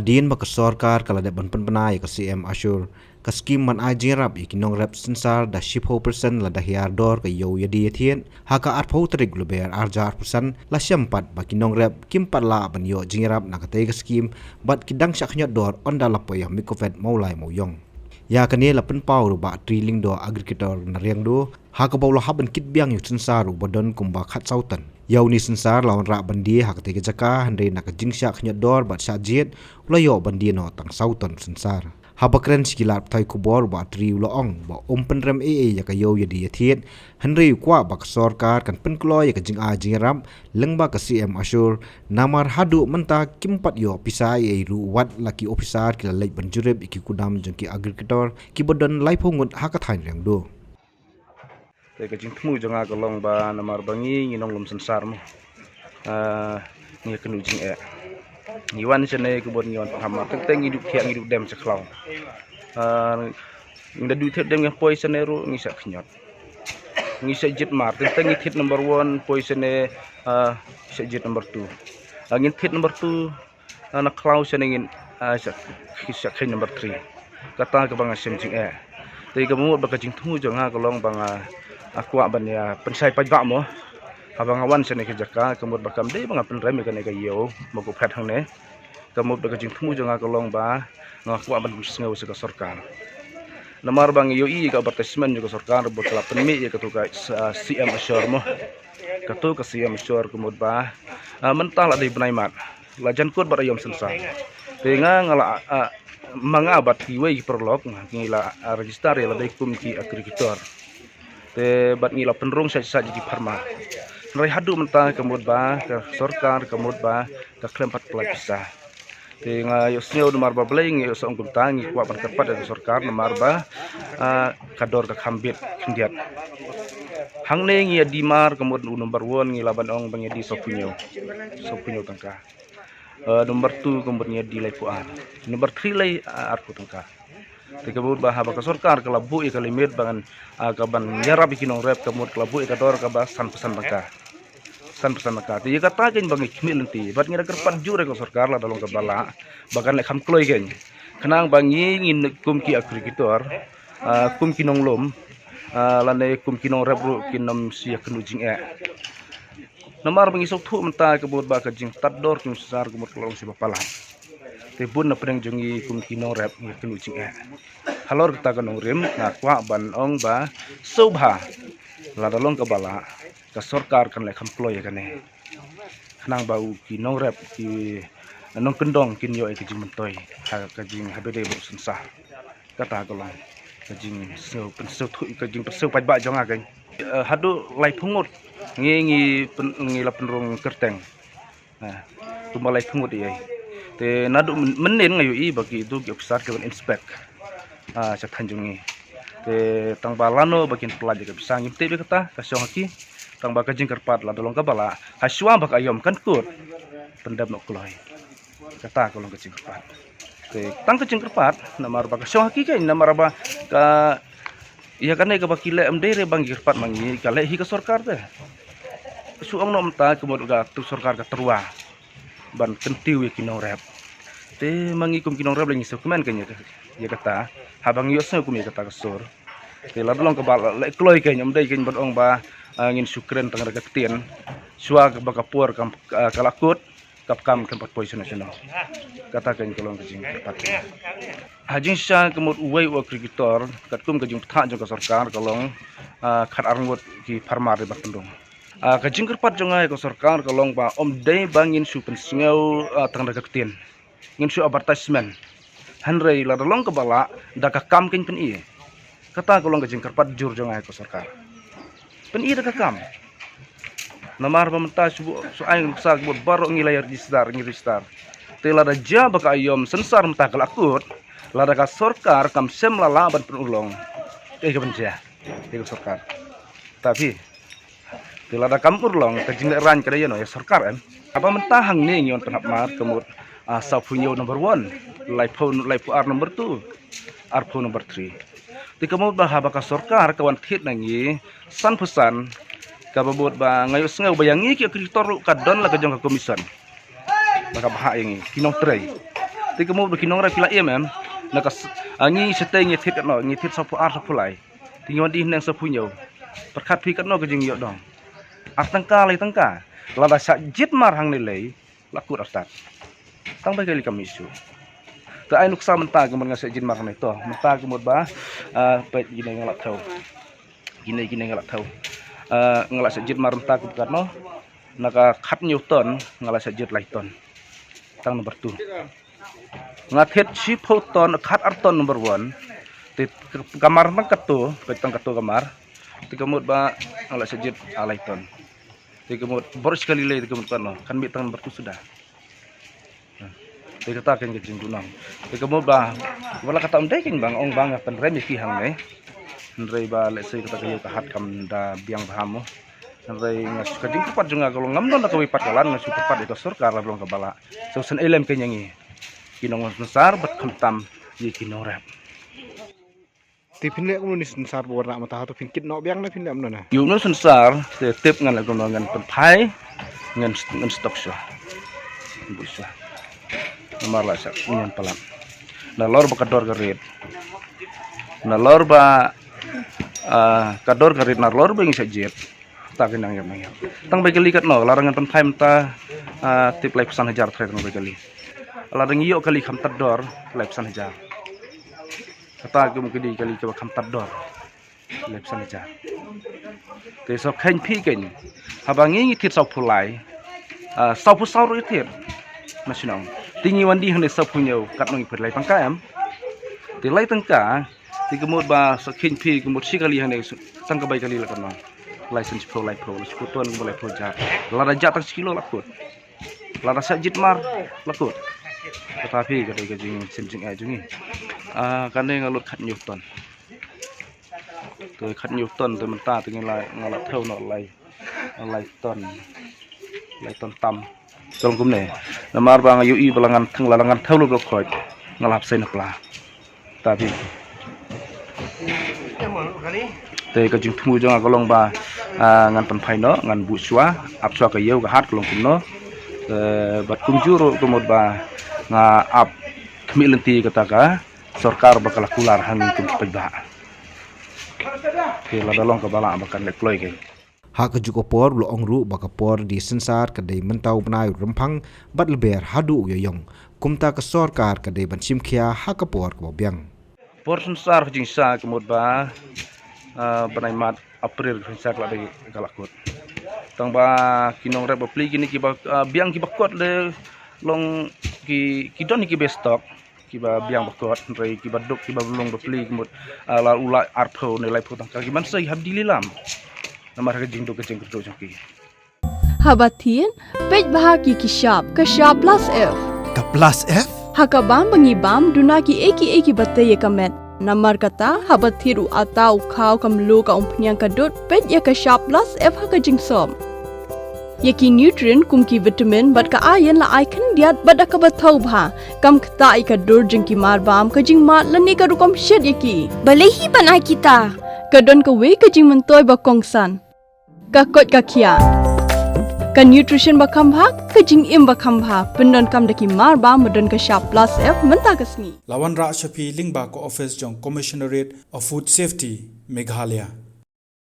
Badin baka sorkar kala de ban penai ka CM Ashur ka skim man ajirap ikinong rep sensar da 10% la da hiar dor ka yo yadi thien haka at potrik luber arjar persen la syampat bakinong rep kim patla ban yo jingrap na ka te ka skim bat kidang syaknya dor onda la poya mikofet maulai moyong ya kane la pen pau ba triling do agricultor na riang do haka bawla haban kit biang yu sensar bodon kumba khat sautan yau ni sensar lawan rak bandi hak te jaka handai nak jingsya khnya dor bat sajit ulayo bandi no tang sautan sensar habakren skilat thai kubor ba tri uloong ba ompen rem ya kayo yadi yathiet handai kwa bak sarkar kan penkloy ka jing a jingram lengba ka CM Ashur namar hadu menta kimpat yo pisai e ru wat laki officer kila lek banjureb iki kudam jengki agricultor ki bodon lai phongut haka thain reng do te ka jing thmu janga ka long ba namar bangi nginong lum sensar mo ni kenu jing ni wan chene ku bon ngon paham teng teng hidup thiang hidup dem seklau nda du thet dem yang poison ero ngi sak khnyot ngi sak jit mar teng teng hit number 1 poison e sak jit number 2 ngin hit number 2 na klau chene ngin sak khin number 3 kata ka bang sem jing te ka mu ba ka jing thmu janga ka long bang aku ban ya pensai pajak mo abang awan sene ke jaka kemud bakam de bang pen rem ke ne ka yo mo ko phat hang ne kemud ba ka jing thmu janga ka long ba ngaku ban ngau se ka sarkar namar bang yo I ka advertisement juga sarkar bot la pen mi ya ka tu ka CM Ashur mo ka tu ka CM Ashur kemud ba mental ada benai mat la jan kut bar ayom sensar te ngala mangabat ki we perlok ngila register ya la kum ki agricultor te bat ngila penrung sa jadi farma rai hadu menta kemud ba ka sarkar kemud ba ka klempat pelapisa te nga yo sneu mar ba bleng yo song kuntang kwa ban kapat da sarkar mar ba kador ka khambit khindiat hang ne ngi dimar kemud number 1 ngi laban ong bang di sopunyo tangka number 2 kemud ngi di laipuan number 3 lai arku tangka te kemud ba haba ka sarkar kalabu e kalimit bangan ka ban nyarap ikinong rep kemud kalabu e kador ka ba san pesan maka te ka ta ken bang ikmil nanti bat ngira kerpan jure ko sarkar la dalong ka bala bagan le kham kloi ken kenang bangi ngin kum ki agricultor kum kinong lom lane kum kinong rep ru kinom sia kenu jing namar bangi sok thu menta kemud ba ka jing tat dor kum sar kemud kolong si bapala te bun na preng jongi kum kinong rep ngi kenu jing halor kita kanong rim na kwa ban ong ba sobha la dalong ka bala ka sarkar kan le kham ploy ka ne nang bau kinong rep ki nong kendong kin yo e jing mentoy ha ka jing habede bu sensa kata ka long ka jing so pen so thu ka jing so paj ba jonga kan hadu lai phungut ngi la penrung kerteng tumalai phungut ye te nadu menen ngayo I bagi itu ki officer ke inspect sa thanjungi te tang balano bakin pelajar ke bisa ngimte be kata ka syong haki tang ba ka jing kerpat la dolong ka bala haswa bak ayom kan kut pendam nok kloi kata kolong ka jing kerpat te tang ka jing kerpat namar ba ka syong haki kai namar ba ka iya kan ka bakile amdere bang kerpat mangi kale hi ka sarkar te suang no mta kemud ga tu sarkar ka terua ban kentiu kinong rep te mangi kum kinong rep lengi dokumen kanya ya kata habang yo se kum ya kata kasur te la dolong ka bal le kloi kanya mdai ken bodong ba ngin sukren tang regatien suag ba kapur kam kalakut kapkam tempat poison nasional kata kan kolong kejing tepat hajing sya kemud uwei wa agricultor katkum kejing tha jong ka sarkar kolong khat arngut ki farmar ba pendung kajing kerpat jongai ko sarkar kolong ba om dei bangin su pensngau tang regatien ngin su advertisement hanrei la dolong ka bala da ka kam ken pen I kata kolong kajing kerpat jur jongai ko sarkar pen I da ka kam namar pementa su aing sak buat baru ngilai register te la da ja baka ayom sensar menta kalakut la da ka sarkar kam sem lala ban penulong ke benja ke sarkar tapi tila da kampur long ka jing ran ka no ya sarkar apa mentahang ni ngion penap mar kemud sapunyo number 1 laipu ar number 2 arpu number 3 ti kemud ba haba ka sarkar kawan thit nangi san pesan ka babut ba ngayo sengau bayangi ki agricultor ka don la ka jong ka komison baka baha yang kinong tray ti kemud kinong ra pila em nakas angi seteng ngithit no ngithit sapu ar sapu lai tingwan di nang sapu nyau perkat pi no kejing yo dong tangka lai tangka lada sak jit mar hang nilai lakut astat tang bai kali kamisu ta ai nuksa menta kemen ngasek jit mar to menta kemud ba pet gine ngalak tau gine ngalak tau ngalak sek jit mar menta ku no naka khat newton ngalak sek jit lai ton tang nomor 2 ngathit ship ton khat arton number 1 ti kamar nang katu petang katu kamar ti kemud ba ala sejit alai ton ti kemud boros sekali le ti kemud kan mi tang number 2 sudah ti kata kan ke jinggunang ti kemud ba wala kata umdai king bang ong bang pen remi ki hang ne ndrei ba le sei kata kayu ka hat kam da biang bahamo ndrei ngas kading tepat junga kalau ngam don ka wipat kalan ngas tepat itu surkar belum kabala so sen elem kenyangi kinong besar berkentam di kinong rap. Ti pinle ko ni sensar warna mata to pingkit no biang na pinle amno na. Yu no sensar te tip ngan la ngan penpai ngan stok sha. Bisa. Nomor la sa ngan palam. Na lor ba kador garit. Na lor ba kador garit na lor ba ngisa jet. Ta kinang yam yam. Tang ba kali kat no larangan penpai mta tip lai pesan hajar thread no ba kali. Aladang iyo kali kam tador lepsan hajar. Kata aku mungkin di kali coba kam tador lepsan hajar. Tesok kain pi kain. Habangi ngithit sau pulai. Sau pu sau ruitir. Masinong. Tingi wandi hande sau punyau kat nong ipet lai tangka am. Ti lai tangka ti kemud ba so kain pi kemud si kali hande tangka bai kali lakan nong. License pro lai pro sekutuan boleh pro jar. Lada jatang sekilo lakut. Lada sajit mar lakut. Tetapi kada kajing simjing aja ni, kan ngalut khat Newton, tu khat Newton tu mentah tu ngalat thau no lai ton tam, tolong kumne, namar bang UI balangan thang lalangan thau lu blok ngalap sen pla, tapi, tu kajing temu jangan kolong ba ngan penpai no ngan buswa, apswa kayau kahat kolong kumno, bat kunjuru kumud ba nga ap kemilenti kataka sarkar bakal kular hangin kum pagba ke la dalong ka bala bakal deploy ke ha ka juko por lo ongru baka por di sensar ka dei mentau banai rempang bat leber hadu yoyong kumta ka sarkar ka dei ban simkhia ha ka por ko biang por sensar jing sa kemud ba banai mat april sensar la dei galakut tang ba kinong rep pli kini ki ba biang ki bakot le long ki don ki bestok ki ba biang bakot rei ki ba duk ki ba belong beli kemud la ula artho ne lai photang ka ki man sei habdi lilam namar ka jing do kejing kerdo jongki habatin pej bahaki ki shop ka shop plus f haka bam bangi bam duna ki eki batte ye kamet namar kata habathiru atau khau kam lo ka umpnyang ka dot pej ya ka shop plus f haka jing som Yaki nutrient kumki vitamin bat ka iron la icon diat bat ka bathau bha kam khta ka dur jingki mar bam ka jing mat lani ka rukom shed yaki balehi banai kita ka don ka we ka jing mentoy ba kongsan ka kot ka khia ka nutrition ba kham bha ka jing im ba kham bha pendon kam daki mar bam don ka sharp plus f menta kasni Lawan Ra Shafi Lingba ko office jong Commissionerate of Food Safety Meghalaya